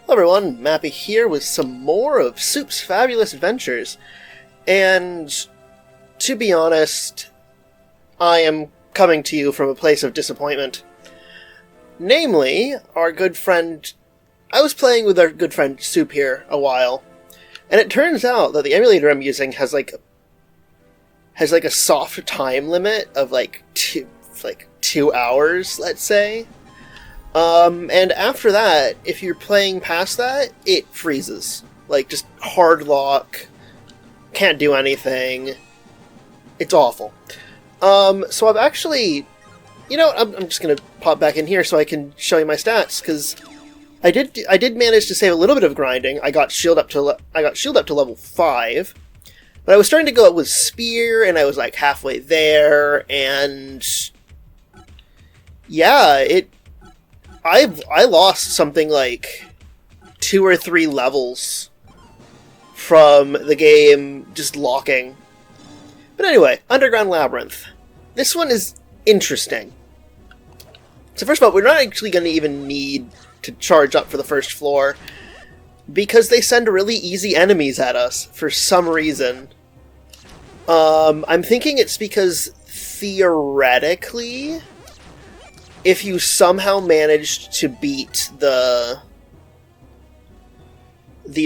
Hello everyone, Mappy here with some more of Soup's Fabulous Adventures. And, to be honest, I am coming to you from a place of disappointment. Namely, our good friend... I was playing with our good friend Soup here a while, and it turns out that the emulator I'm using has a soft time limit of like 2 hours, let's say. And after that, if you're playing past that, it freezes. Like, just hard lock, can't do anything. It's awful. So I've actually... You know, I'm just gonna pop back in here so I can show you my stats, because I did manage to save a little bit of grinding. I got shield up to level 5, but I was starting to go up with spear, and I was like halfway there, and yeah, I lost something like 2 or 3 levels from the game just locking. But anyway, Underground Labyrinth. This one is interesting. So first of all, we're not actually going to even need to charge up for the first floor, because they send really easy enemies at us for some reason. I'm thinking it's because, theoretically, if you somehow managed to beat the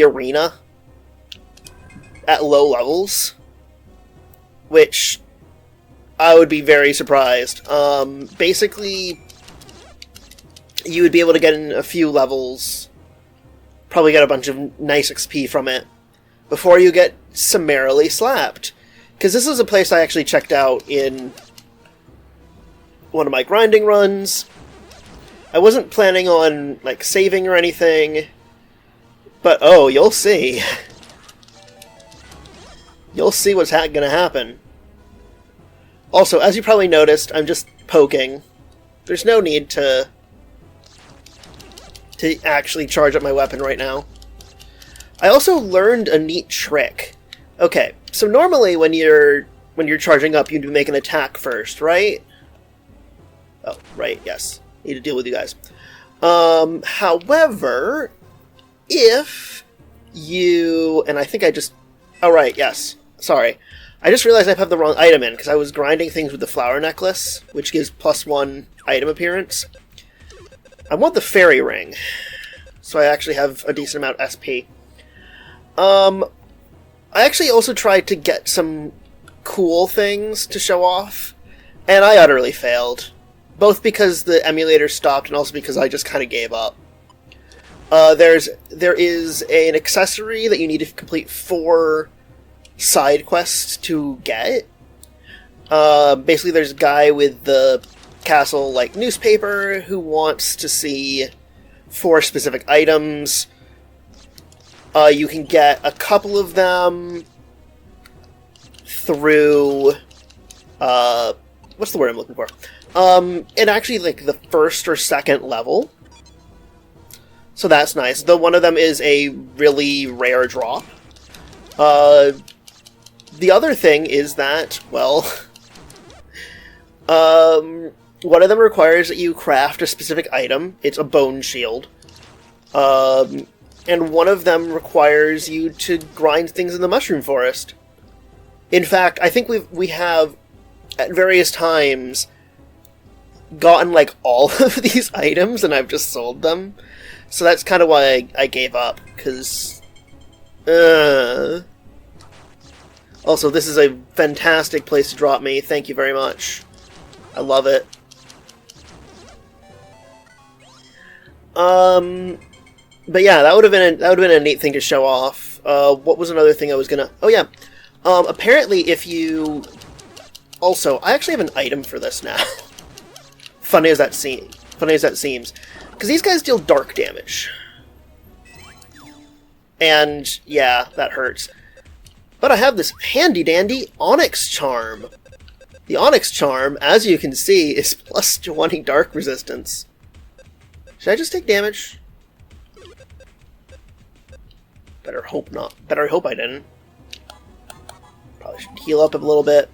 arena at low levels, which I would be very surprised. Basically, you would be able to get in a few levels, probably get a bunch of nice XP from it, before you get summarily slapped. Because this is a place I actually checked out in one of my grinding runs. I wasn't planning on, like, saving or anything, but oh, you'll see. You'll see what's gonna happen. Also, as you probably noticed, I'm just poking. There's no need to actually charge up my weapon right now. I also learned a neat trick. Okay, so normally when you're charging up, you'd make an attack first, right? Oh, right, yes. Need to deal with you guys. However, if you... And I think I just... Oh, right, yes. Sorry. I just realized I have the wrong item in, because I was grinding things with the flower necklace, which gives +1 item appearance. I want the fairy ring, so I actually have a decent amount SP. I actually also tried to get some cool things to show off, and I utterly failed. Both because the emulator stopped, and also because I just kind of gave up. There is an accessory that you need to complete 4 side quests to get. Basically, there's a guy with the castle, like, newspaper who wants to see 4 specific items. You can get a couple of them through... what's the word I'm looking for? And actually, like, the first or second level. So that's nice. Though one of them is a really rare drop. The other thing is that, well... one of them requires that you craft a specific item. It's a bone shield. And one of them requires you to grind things in the mushroom forest. In fact, I think we have, at various times, gotten, like, all of these items, and I've just sold them. So that's kind of why I gave up, because... Also, this is a fantastic place to drop me. Thank you very much. I love it. But yeah, that would have been a neat thing to show off. What was another thing I was gonna... Oh yeah. Apparently if you... Also, I actually have an item for this now. Funny as that seems. Because these guys deal dark damage. And, yeah, that hurts. But I have this handy-dandy Onyx Charm. The Onyx Charm, as you can see, is +20 dark resistance. Should I just take damage? Better hope not. Better hope I didn't. Probably should heal up a little bit.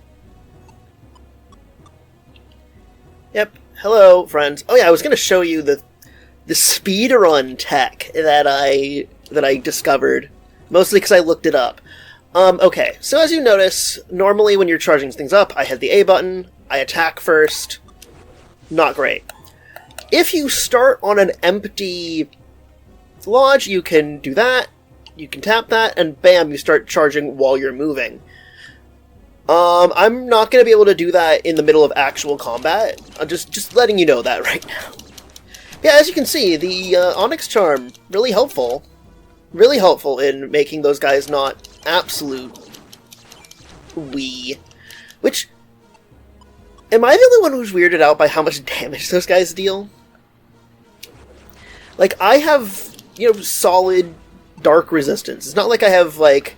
Yep. Hello, friends. Oh yeah, I was going to show you the the speedrun tech that I discovered, mostly because I looked it up. Okay, so as you notice, normally when you're charging things up, I hit the A button, I attack first. Not great. If you start on an empty lodge, you can do that, you can tap that, and bam, you start charging while you're moving. I'm not going to be able to do that in the middle of actual combat. I'm just letting you know that right now. Yeah, as you can see, the Onyx Charm, really helpful. Really helpful in making those guys not absolute wee. Which, am I the only one who's weirded out by how much damage those guys deal? Like, I have, solid dark resistance. It's not like I have, like,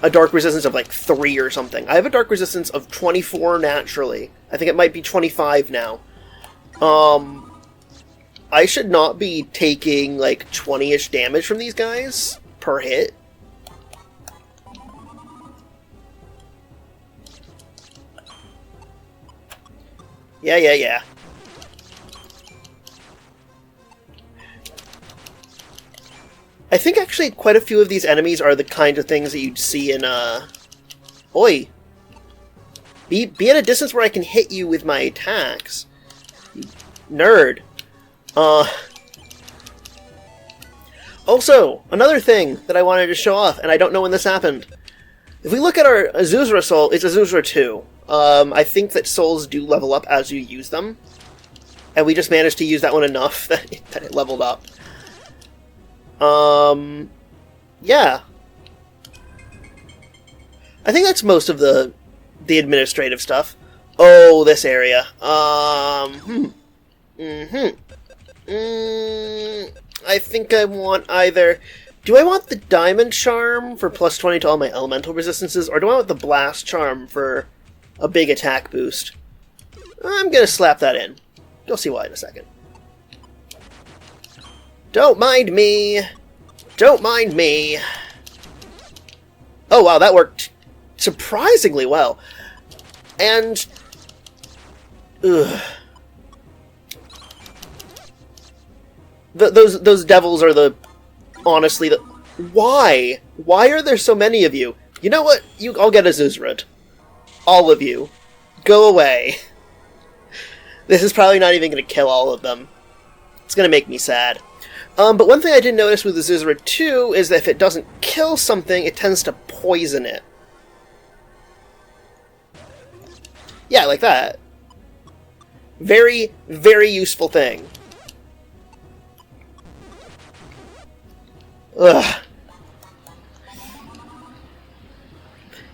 a dark resistance of, like, 3 or something. I have a dark resistance of 24 naturally. I think it might be 25 now. I should not be taking, like, 20-ish damage from these guys per hit. Yeah. I think actually quite a few of these enemies are the kind of things that you'd see in, Oi! Be at a distance where I can hit you with my attacks. You nerd. Also, another thing that I wanted to show off, and I don't know when this happened. If we look at our Azuzra Soul, it's Azuzra 2. I think that souls do level up as you use them. And we just managed to use that one enough that it leveled up. Yeah. I think that's most of the administrative stuff. Oh, this area. I think I want either... Do I want the Diamond Charm for plus 20 to all my elemental resistances, or do I want the Blast Charm for a big attack boost? I'm gonna slap that in. You'll see why in a second. Don't mind me! Don't mind me! Oh wow, that worked surprisingly well. And... Ugh. Those devils are the... Honestly, the... Why? Why are there so many of you? You know what? I'll get a Zuzrud. All of you. Go away. This is probably not even going to kill all of them. It's going to make me sad. But one thing I did notice with the Zuzrud 2 is that if it doesn't kill something, it tends to poison it. Yeah, like that. Very, very useful thing. Ugh.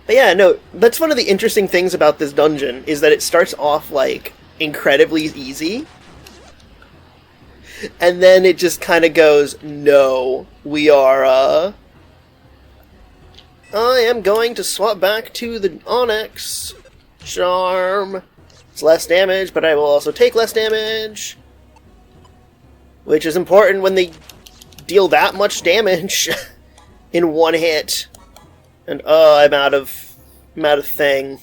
But yeah, no, that's one of the interesting things about this dungeon, is that it starts off, like, incredibly easy. And then it just kind of goes, no, we are, I am going to swap back to the Onyx Charm. It's less damage, but I will also take less damage. Which is important when they deal that much damage in one hit. And I'm out of thing.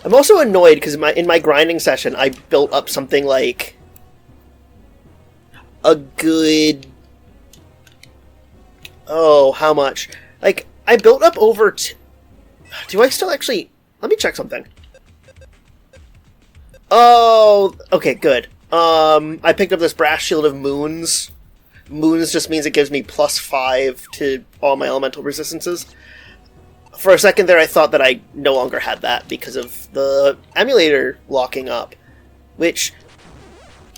I'm also annoyed because in my grinding session I built up something like a good... Oh, how much? Like, I built up over... Do I still actually... Let me check something. Oh, okay, good. I picked up this Brass Shield of Moons. Moons just means it gives me +5 to all my elemental resistances. For a second there I thought that I no longer had that because of the emulator locking up. Which...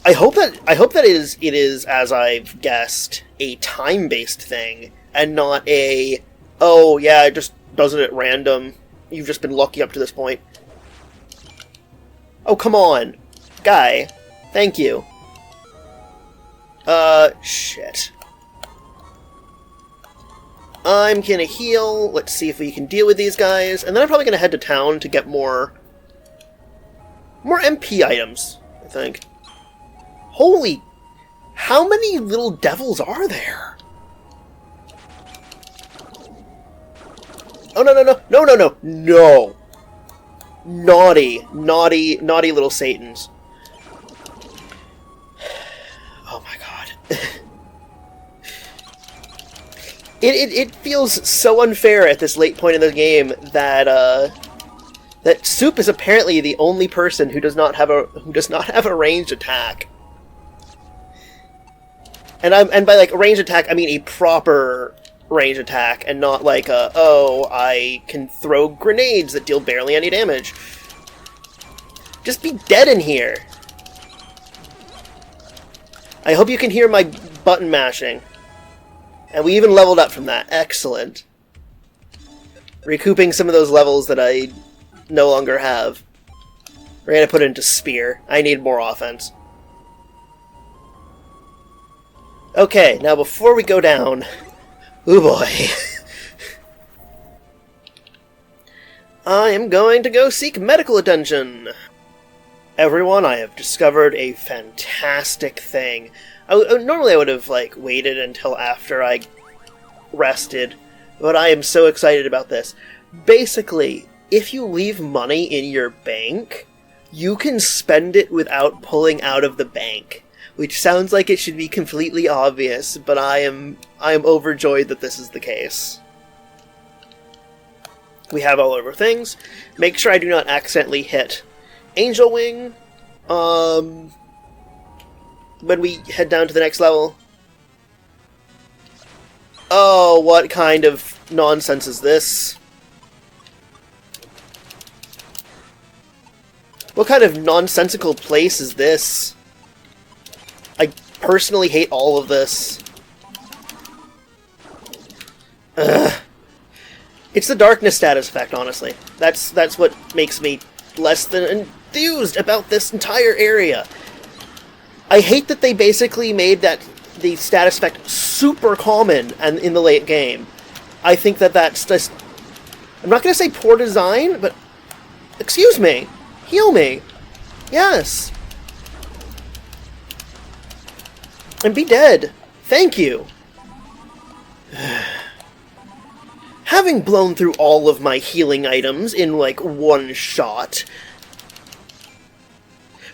I hope that it is, as I've guessed, a time-based thing, and not a, oh yeah, it just does it at random. You've just been lucky up to this point. Oh, come on. Guy. Thank you. Shit. I'm gonna heal. Let's see if we can deal with these guys. And then I'm probably gonna head to town to get more MP items, I think. Holy... How many little devils are there? Oh, no. No! Naughty little Satans. It feels so unfair at this late point in the game that that Soup is apparently the only person who does not have a ranged attack. And by like ranged attack, I mean a proper range attack, and not like I can throw grenades that deal barely any damage. Just be dead in here. I hope you can hear my button mashing. And we even leveled up from that. Excellent. Recouping some of those levels that I no longer have. We're gonna put it into Spear. I need more offense. Okay, now before we go down... Ooh boy. I am going to go seek medical attention. Everyone, I have discovered a fantastic thing. Normally I would have, like, waited until after I rested, but I am so excited about this. Basically, if you leave money in your bank, you can spend it without pulling out of the bank. Which sounds like it should be completely obvious, but I am overjoyed that this is the case. We have all of our things. Make sure I do not accidentally hit Angel Wing when we head down to the next level. Oh, what kind of nonsense is this? What kind of nonsensical place is this? I personally hate all of this. Ugh. It's the darkness status effect, honestly. That's what makes me less than enthused about this entire area. I hate that they basically made the status effect super common and in the late game. I think that's just... I'm not going to say poor design, but... Excuse me! Heal me! Yes! And be dead. Thank you. Having blown through all of my healing items in, like, one shot...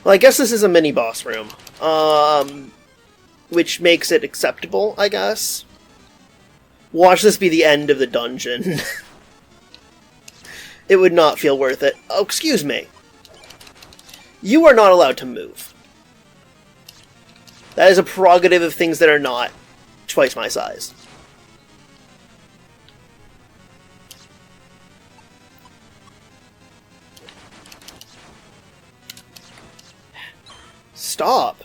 Well, I guess this is a mini-boss room. Which makes it acceptable, I guess. Watch this be the end of the dungeon. It would not feel worth it. Oh, excuse me. You are not allowed to move. That is a prerogative of things that are not twice my size. Stop.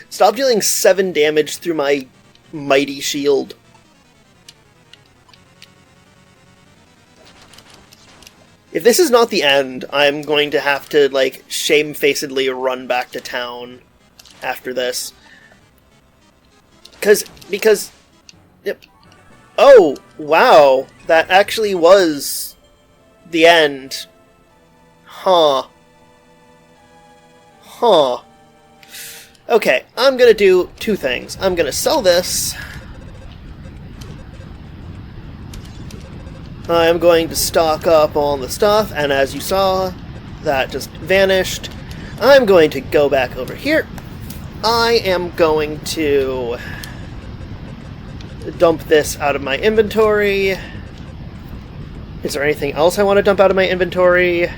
Stop dealing 7 damage through my mighty shield. If this is not the end, I'm going to have to, like, shamefacedly run back to town after this. Because... Yep. Oh, wow. That actually was the end. Huh. Huh. Okay, I'm gonna do 2 things. I'm gonna sell this. I'm going to stock up on the stuff, and as you saw, that just vanished. I'm going to go back over here. I am going to dump this out of my inventory. Is there anything else I want to dump out of my inventory?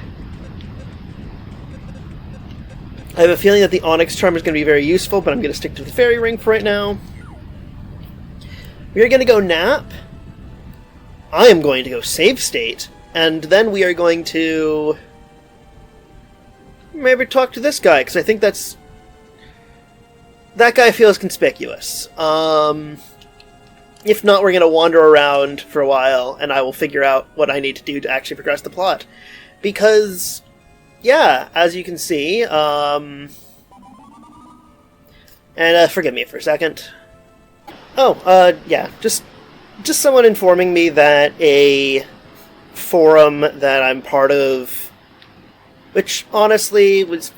I have a feeling that the Onyx Charm is going to be very useful, but I'm going to stick to the Fairy Ring for right now. We are going to go nap. I am going to go save state, and then we are going to maybe talk to this guy, because I think that guy feels conspicuous. If not, we're going to wander around for a while, and I will figure out what I need to do to actually progress the plot. Because, yeah, as you can see, and forgive me for a second. Oh, yeah, just someone informing me that a forum that I'm part of, which honestly was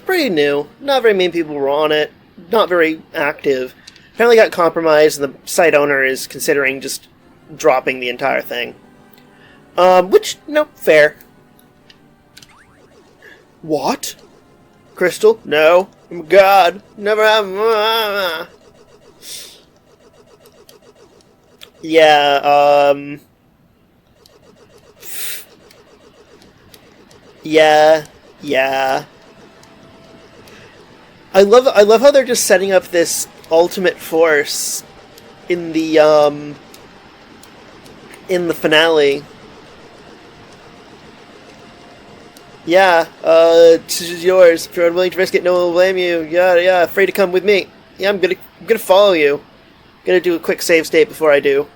pretty new. Not very many people were on it. Not very active. Apparently got compromised, and the site owner is considering just dropping the entire thing. Which, no, fair. What? Crystal? No. I'm God. Never have... Yeah, yeah, yeah. I love how they're just setting up this ultimate force in the finale. Yeah, this is yours. If you're unwilling to risk it, no one will blame you. Yeah, yeah, afraid to come with me. Yeah, I'm gonna follow you. Gonna do a quick save state before I do.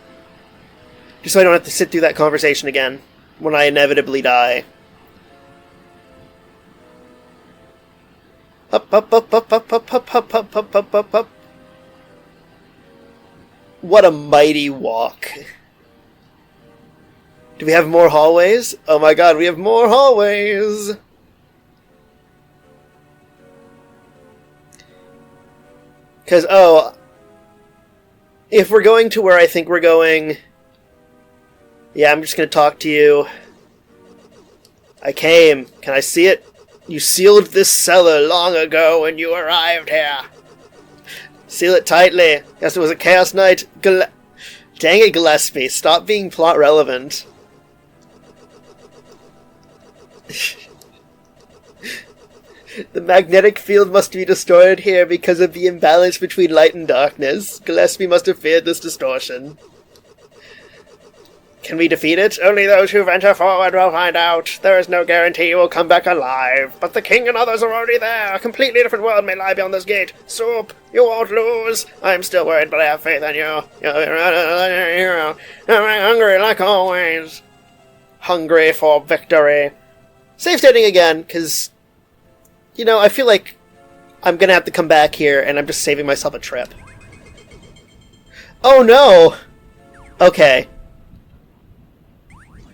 Just so I don't have to sit through that conversation again when I inevitably die. Up, up, up, up, up, up, up, up, up, up, up, up, up. What a mighty walk. Do we have more hallways? Oh my god, we have more hallways! Because, oh, if we're going to where I think we're going, yeah, I'm just going to talk to you. I came. Can I see it? You sealed this cellar long ago when you arrived here. Seal it tightly. Guess it was a Chaos Knight. Dang it, Gillespie. Stop being plot relevant. The magnetic field must be distorted here because of the imbalance between light and darkness. Gillespie must have feared this distortion. Can we defeat it? Only those who venture forward will find out. There is no guarantee you will come back alive. But the king and others are already there. A completely different world may lie beyond this gate. Soup, you won't lose. I'm still worried, but I have faith in you. You're a hero. I'm hungry like always. Hungry for victory. Save stating again, because, you know, I feel like I'm going to have to come back here, and I'm just saving myself a trip. Oh no! Okay.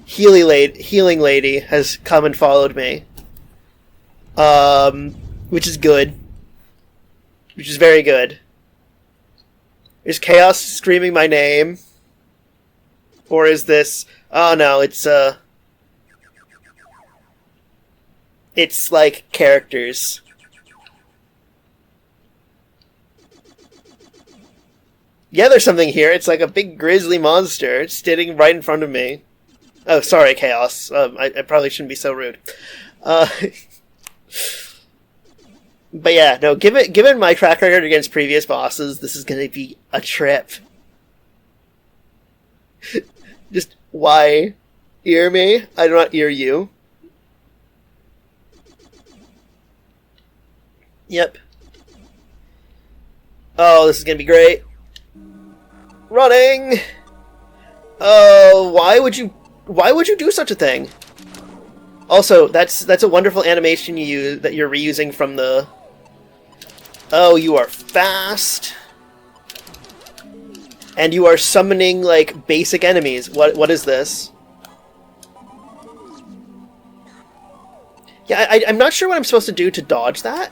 Healing lady has come and followed me. Which is good. Which is very good. Is Chaos screaming my name? Or is this... Oh no, it's like characters. Yeah, there's something here. It's like a big grizzly monster sitting right in front of me. Oh, sorry, Chaos. I probably shouldn't be so rude. But yeah, no, given my track record against previous bosses, this is gonna be a trip. Just, why? Ear me? I do not ear you. Yep. Oh, this is gonna be great. Running! Why would you do such a thing? Also, that's a wonderful animation that you're reusing from the... Oh, you are fast. And you are summoning, like, basic enemies. What is this? Yeah, I'm not sure what I'm supposed to do to dodge that.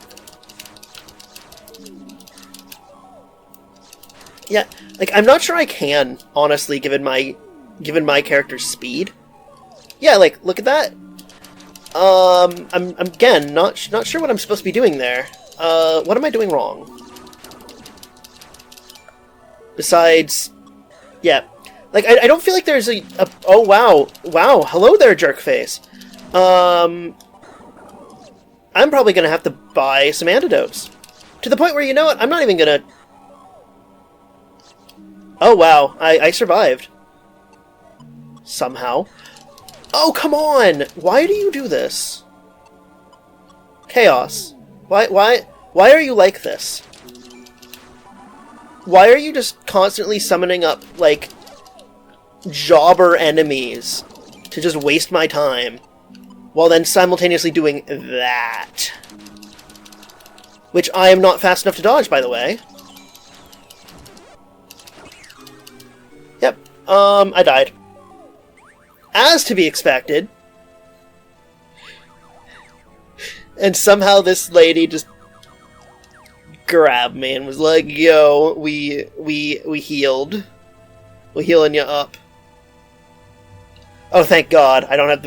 Yeah, like, I'm not sure I can, honestly, given my character's speed. Yeah, like, look at that. I'm again not sure what I'm supposed to be doing there. What am I doing wrong? Besides, yeah, like, I don't feel like there's a oh, wow, hello there, jerkface. I'm probably gonna have to buy some antidotes. To the point where, you know what, I'm not even gonna... Oh, wow, I survived. Somehow. Oh, come on! Why do you do this? Chaos. Why are you like this? Why are you just constantly summoning up, like, jobber enemies to just waste my time, while then simultaneously doing that? Which I am not fast enough to dodge, by the way. Yep, I died. As to be expected. And somehow this lady just grabbed me and was like, "Yo, we healed. We're healing you up." Oh, thank God! I don't have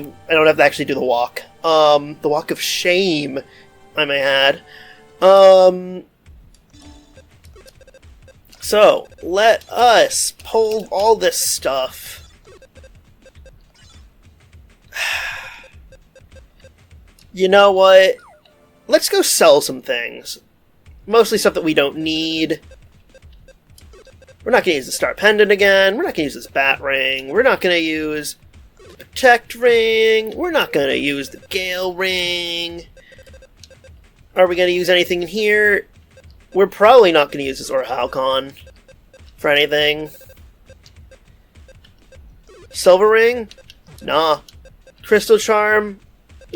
to actually do the walk. The walk of shame, I may add. So, let us pull all this stuff. You know what? Let's go sell some things. Mostly stuff that we don't need. We're not going to use the Star Pendant again. We're not going to use this Bat Ring. We're not going to use the Protect Ring. We're not going to use the Gale Ring. Are we going to use anything in here? We're probably not going to use this Orhalcon for anything. Silver Ring? Nah. Crystal Charm?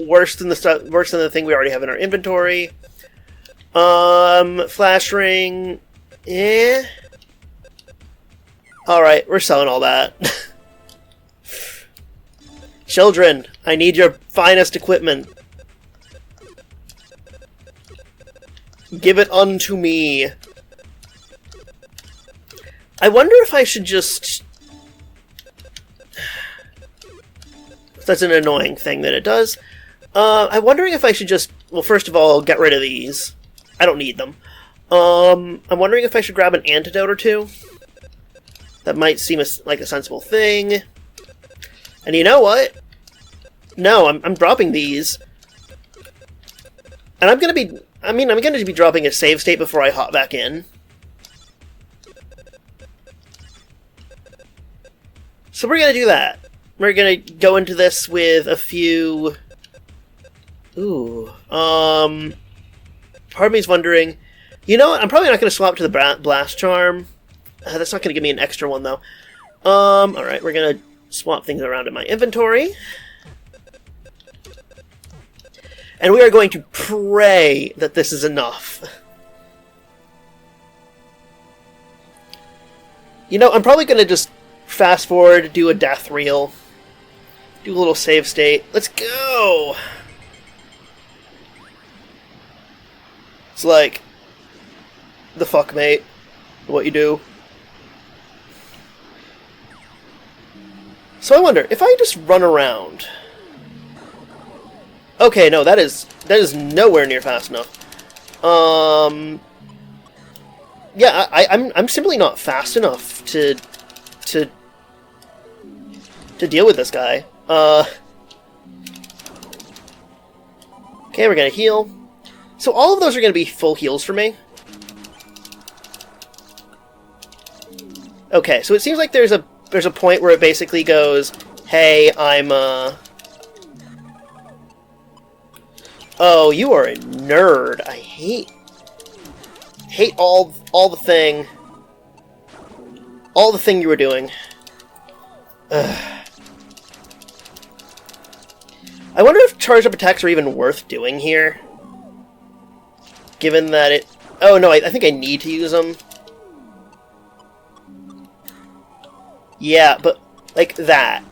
Worse than the thing we already have in our inventory. Flash Ring? Eh? Alright, we're selling all that. Children, I need your finest equipment. Give it unto me. I wonder if I should just... That's an annoying thing that it does. I'm wondering if I should just... Well, first of all, get rid of these. I don't need them. I'm wondering if I should grab an antidote or two. That might seem like a sensible thing. And you know what? No, I'm dropping these. And I'm going to be dropping a save state before I hop back in. So we're going to do that. We're going to go into this with a few... Ooh. Part of me's wondering... You know what? I'm probably not going to swap to the Blast Charm. That's not going to give me an extra one, though. Alright, we're going to swap things around in my inventory. And we are going to pray that this is enough. You know, I'm probably going to just fast forward, do a death reel. Do a little save state. Let's go! It's like... The fuck, mate? What you do? So I wonder, if I just run around... Okay, no, that is nowhere near fast enough. Yeah, I'm simply not fast enough to deal with this guy. Okay, we're gonna heal. So all of those are gonna be full heals for me. Okay, so it seems like there's a point where it basically goes, hey, I'm Oh, you are a nerd. I hate all the thing you were doing. Ugh. I wonder if charged up attacks are even worth doing here. Given that it... Oh no, I think I need to use them. Yeah, but like that.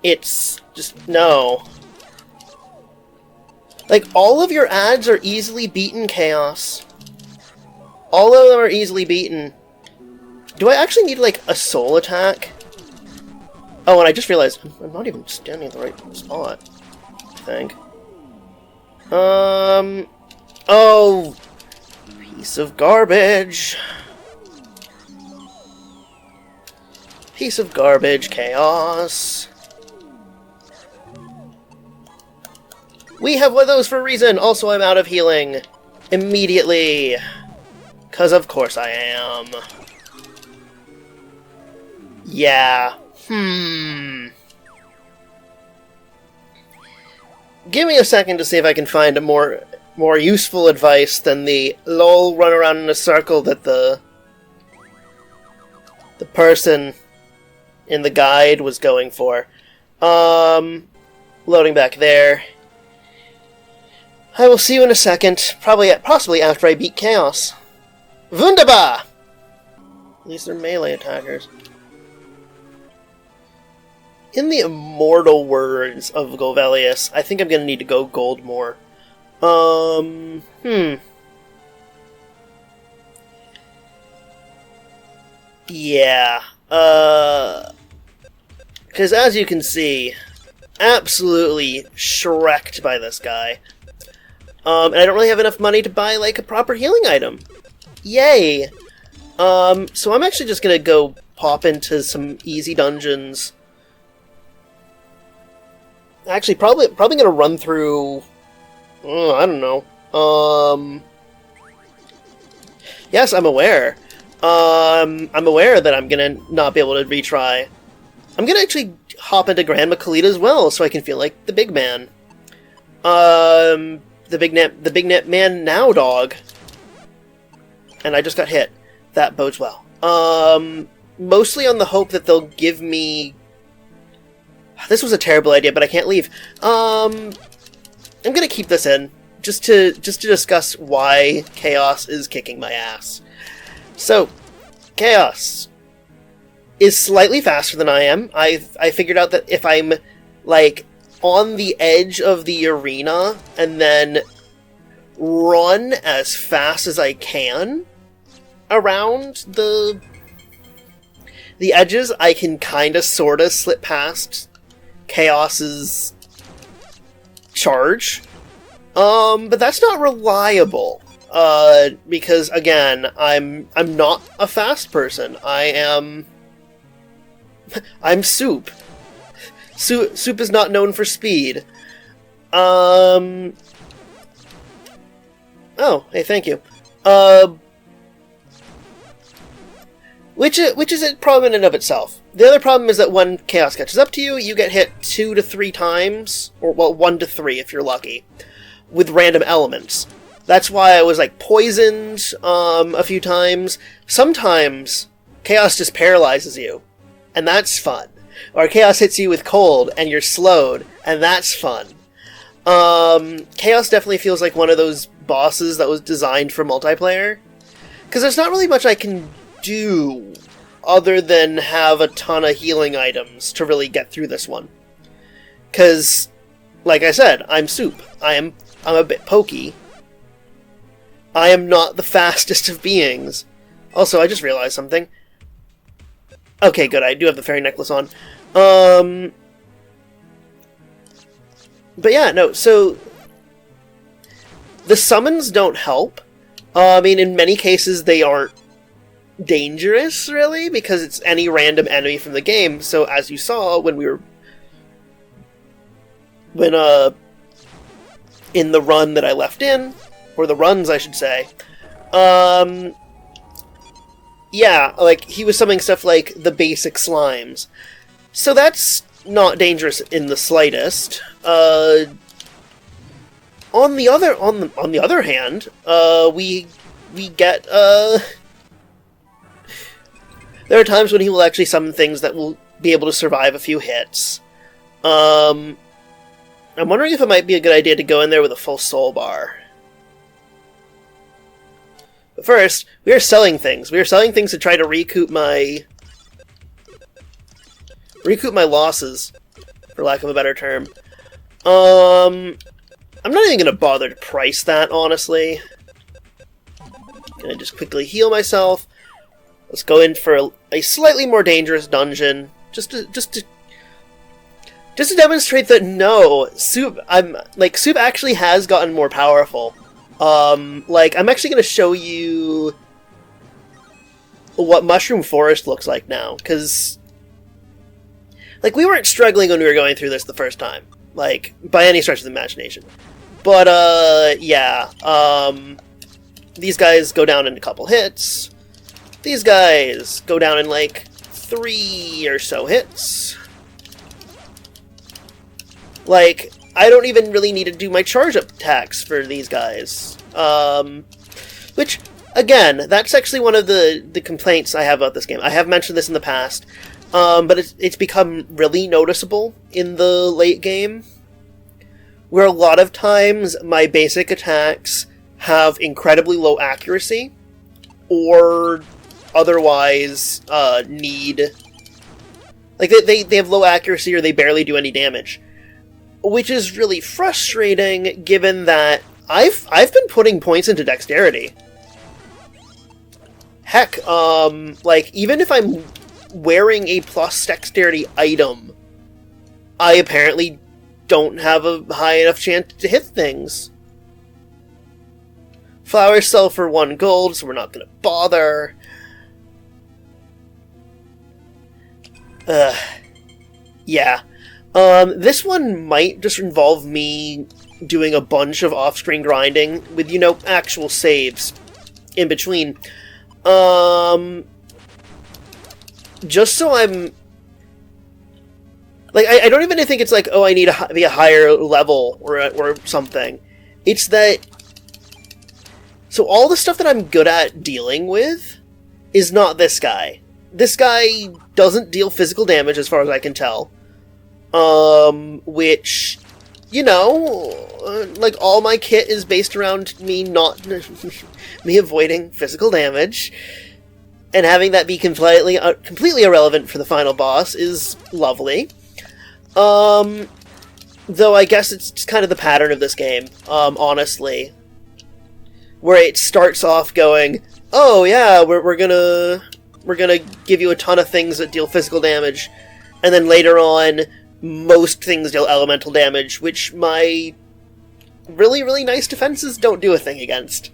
It's just... no. Like, all of your ads are easily beaten, Chaos. All of them are easily beaten. Do I actually need, like, a soul attack? Oh, and I just realized I'm not even standing in the right spot, I think. Oh! Piece of garbage. Piece of garbage, Chaos. We have one of those for a reason! Also, I'm out of healing. Immediately. 'Cause of course I am. Yeah. Give me a second to see if I can find a more useful advice than the lol run around in a circle that the person in the guide was going for. Loading back there. I will see you in a second, possibly after I beat Chaos. Wunderbar! At least they're melee attackers. In the immortal words of Govelius, I think I'm gonna need to go gold more. Yeah, because as you can see, absolutely shreked by this guy. And I don't really have enough money to buy, like, a proper healing item. Yay! So I'm actually just gonna go pop into some easy dungeons. Actually, probably gonna run through... I don't know. Yes, I'm aware. I'm aware that I'm gonna not be able to retry. I'm gonna actually hop into Grandma Kalita as well, so I can feel like the big man. The big net man now, dog. And I just got hit. That bodes well. Mostly on the hope that they'll give me... This was a terrible idea, but I can't leave. I'm gonna keep this in, just to discuss why Chaos is kicking my ass. So, Chaos is slightly faster than I am. I figured out that if I'm, like, on the edge of the arena and then run as fast as I can around the edges, I can kind of sort of slip past Chaos's charge. But that's not reliable. Because again, I'm not a fast person. I'm Soup. Soup is not known for speed. Oh, hey, thank you. Which is a problem in and of itself. The other problem is that when Chaos catches up to you, you get hit 2 to 3 times, or well, 1 to 3 if you're lucky, with random elements. That's why I was like poisoned a few times. Sometimes Chaos just paralyzes you, and that's fun. Or Chaos hits you with cold, and you're slowed, and that's fun. Chaos definitely feels like one of those bosses that was designed for multiplayer, because there's not really much I can do other than have a ton of healing items to really get through this one. Because, like I said, I'm Soup. I'm a bit pokey. I am not the fastest of beings. Also, I just realized something. Okay, good, I do have the fairy necklace on. But yeah, no, so... The summons don't help. I mean, in many cases, they aren't dangerous, really, because it's any random enemy from the game. So, as you saw, in the run that I left in, or the runs, I should say, yeah, like, he was summoning stuff like the basic slimes. So that's not dangerous in the slightest. On the other hand, we get, there are times when he will actually summon things that will be able to survive a few hits. I'm wondering if it might be a good idea to go in there with a full soul bar. But first, we are selling things. We are selling things to try to recoup my losses, for lack of a better term. I'm not even gonna bother to price that, honestly. Gonna just quickly heal myself. Let's go in for a slightly more dangerous dungeon, just to demonstrate that no, Soup actually has gotten more powerful. Like, I'm actually gonna show you what Mushroom Forest looks like now, because, like, we weren't struggling when we were going through this the first time, like, by any stretch of the imagination. But, yeah, these guys go down in a couple hits. These guys go down in, like, 3 or so hits. Like, I don't even really need to do my charge-up attacks for these guys. Which, again, that's actually one of the complaints I have about this game. I have mentioned this in the past, but it's become really noticeable in the late game, where a lot of times my basic attacks have incredibly low accuracy, or otherwise need... Like, they have low accuracy or they barely do any damage. Which is really frustrating, given that I've been putting points into dexterity. Heck, like, even if I'm wearing a plus dexterity item, I apparently don't have a high enough chance to hit things. Flowers sell for 1 gold, so we're not gonna bother. Yeah. This one might just involve me doing a bunch of off-screen grinding with, actual saves in between. Just so I'm... Like, I don't even think it's like, oh, I need to be a higher level or something. It's that... So all the stuff that I'm good at dealing with is not this guy. This guy doesn't deal physical damage as far as I can tell. Which, like all my kit is based around me me avoiding physical damage. And having that be completely irrelevant for the final boss is lovely. Though I guess it's just kind of the pattern of this game, honestly. Where it starts off going, oh yeah, we're gonna give you a ton of things that deal physical damage, and then later on, most things deal elemental damage, which my really, really nice defenses don't do a thing against.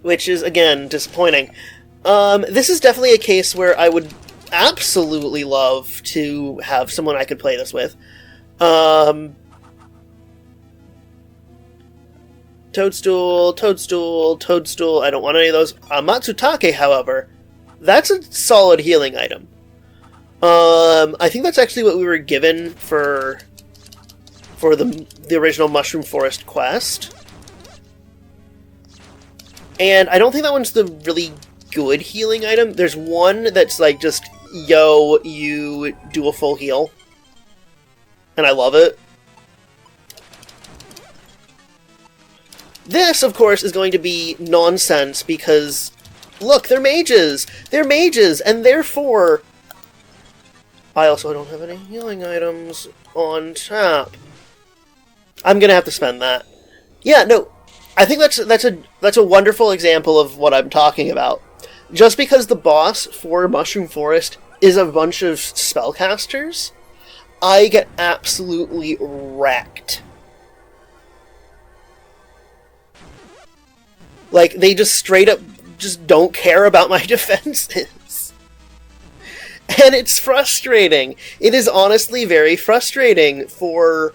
Which is, again, disappointing. This is definitely a case where I would absolutely love to have someone I could play this with. Toadstool, Toadstool, Toadstool, I don't want any of those. Matsutake, however, that's a solid healing item. I think that's actually what we were given for the original Mushroom Forest quest. And I don't think that one's the really good healing item. There's one that's like just, yo, you do a full heal. And I love it. This, of course, is going to be nonsense because, look, they're mages! They're mages, and therefore... I also don't have any healing items on tap. I'm gonna have to spend that. Yeah, no, I think that's a wonderful example of what I'm talking about. Just because the boss for Mushroom Forest is a bunch of spellcasters, I get absolutely wrecked. Like, they just straight up just don't care about my defenses. And it's frustrating. It is honestly very frustrating for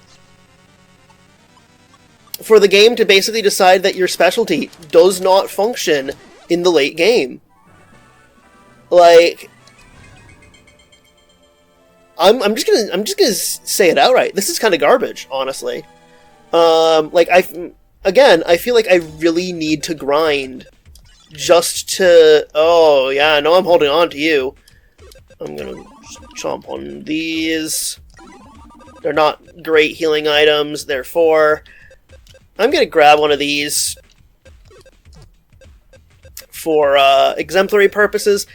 the game to basically decide that your specialty does not function in the late game. Like, I'm just gonna say it outright. This is kind of garbage, honestly. I feel like I really need to grind just to... Oh, yeah, no, I'm holding on to you. I'm gonna chomp on these. They're not great healing items, therefore... I'm gonna grab one of these for exemplary purposes.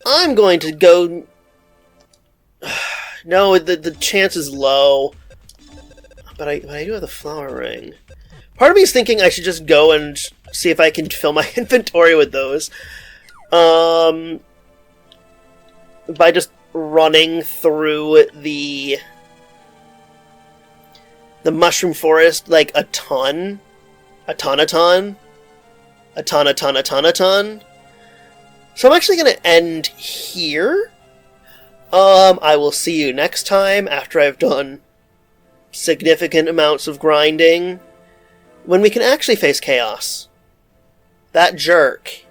I'm going to go... No, the chance is low. But I do have the flower ring. Part of me is thinking I should just go and see if I can fill my inventory with those. By just running through the Mushroom Forest, like, a ton. So I'm actually going to end here. I will see you next time after I've done significant amounts of grinding, when we can actually face Chaos. That jerk